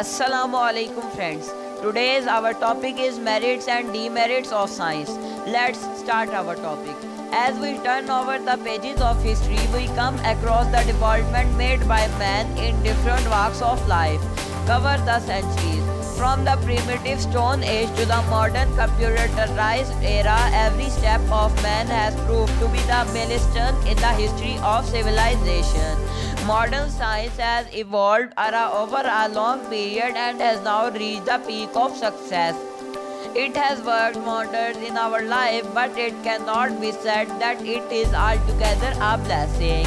Assalamu alaikum friends. Today's our topic is merits and demerits of science. Let's start our topic. As we turn over the pages of history, we come across the development made by man in different walks of life. Cover the centuries. From the primitive stone age to the modern computerized era, every step of man has proved to be the milestone in the history of civilization. Modern science has evolved over a long period and has now reached the peak of success. It has worked wonders in our life, but it cannot be said that it is altogether a blessing.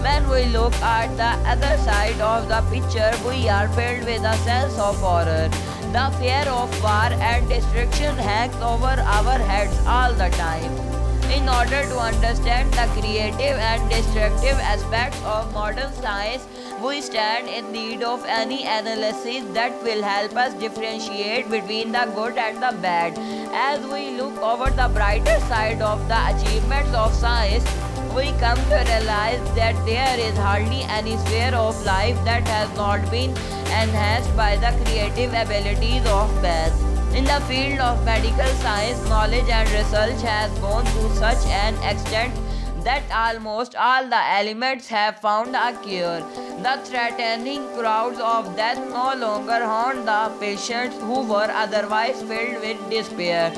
When we look at the other side of the picture, we are filled with a sense of horror. The fear of war and destruction hangs over our heads all the time. In order to understand the creative and destructive aspects of modern science, we stand in need of any analysis that will help us differentiate between the good and the bad. As we look over the brighter side of the achievements of science, we come to realize that there is hardly any sphere of life that has not been enhanced by the creative abilities of man. In the field of medical science, knowledge and research has gone to such an extent that almost all the elements have found a cure. The threatening crowds of death no longer haunt the patients who were otherwise filled with despair.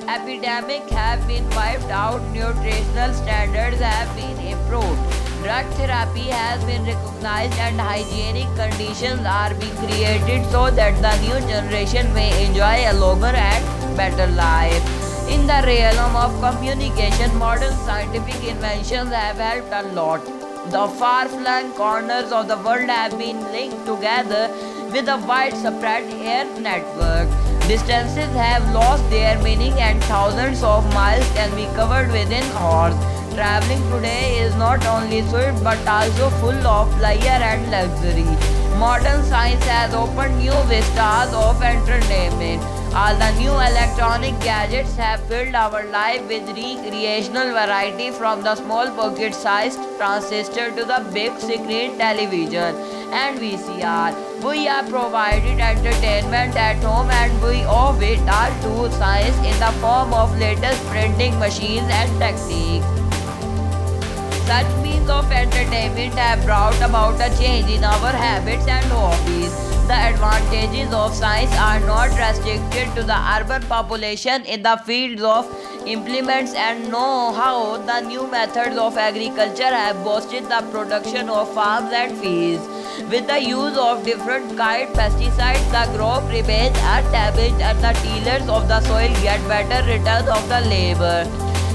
Epidemics have been wiped out, nutritional standards have been improved, drug therapy has been recognized, and hygienic conditions are being created so that the new generation may enjoy a longer and better life. In the realm of communication, modern scientific inventions have helped a lot. The far-flung corners of the world have been linked together with a widespread air network. Distances have lost their meaning and thousands of miles can be covered within hours. Traveling today is not only swift but also full of pleasure and luxury. Modern science has opened new vistas of entertainment. All the new electronic gadgets have filled our life with recreational variety, from the small pocket-sized transistor to the big screen television and VCR. We are provided entertainment at home and we owe it all to science in the form of latest printing machines and techniques. Such means of entertainment have brought about a change in our habits and hobbies. The advantages of science are not restricted to the urban population. In the fields of implements and know-how, the new methods of agriculture have boosted the production of farms and fields. With the use of different kind pesticides, the crop remains untouched and the tillers of the soil get better returns of the labor.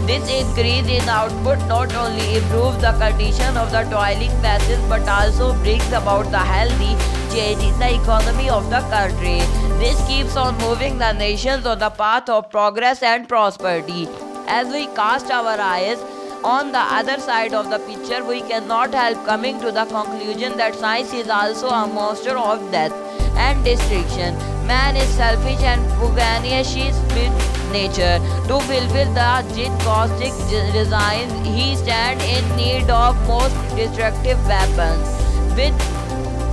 This increase in output not only improves the condition of the toiling masses but also brings about the healthy change in the economy of the country. This keeps on moving the nations on the path of progress and prosperity. As we cast our eyes on the other side of the picture, we cannot help coming to the conclusion that science is also a monster of death and destruction. Man is selfish and pugnacious with nature. To fulfill the caustic designs, he stands in need of most destructive weapons.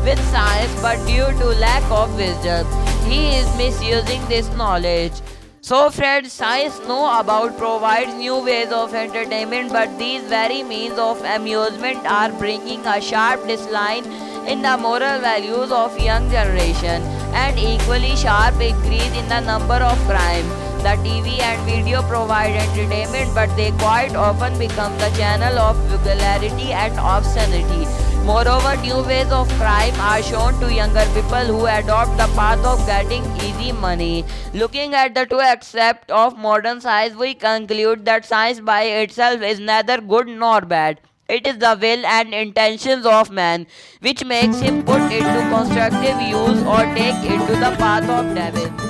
With science, but due to lack of wisdom, he is misusing this knowledge. So friends, science know about provides new ways of entertainment, but these very means of amusement are bringing a sharp decline in the moral values of young generation and equally sharp increase in the number of crimes. The TV and video provide entertainment, but they quite often become the channel of vulgarity and obscenity. Moreover, new ways of crime are shown to younger people who adopt the path of getting easy money. Looking at the two aspects of modern science, we conclude that science by itself is neither good nor bad. It is the will and intentions of man which makes him put into constructive use or take into the path of devil.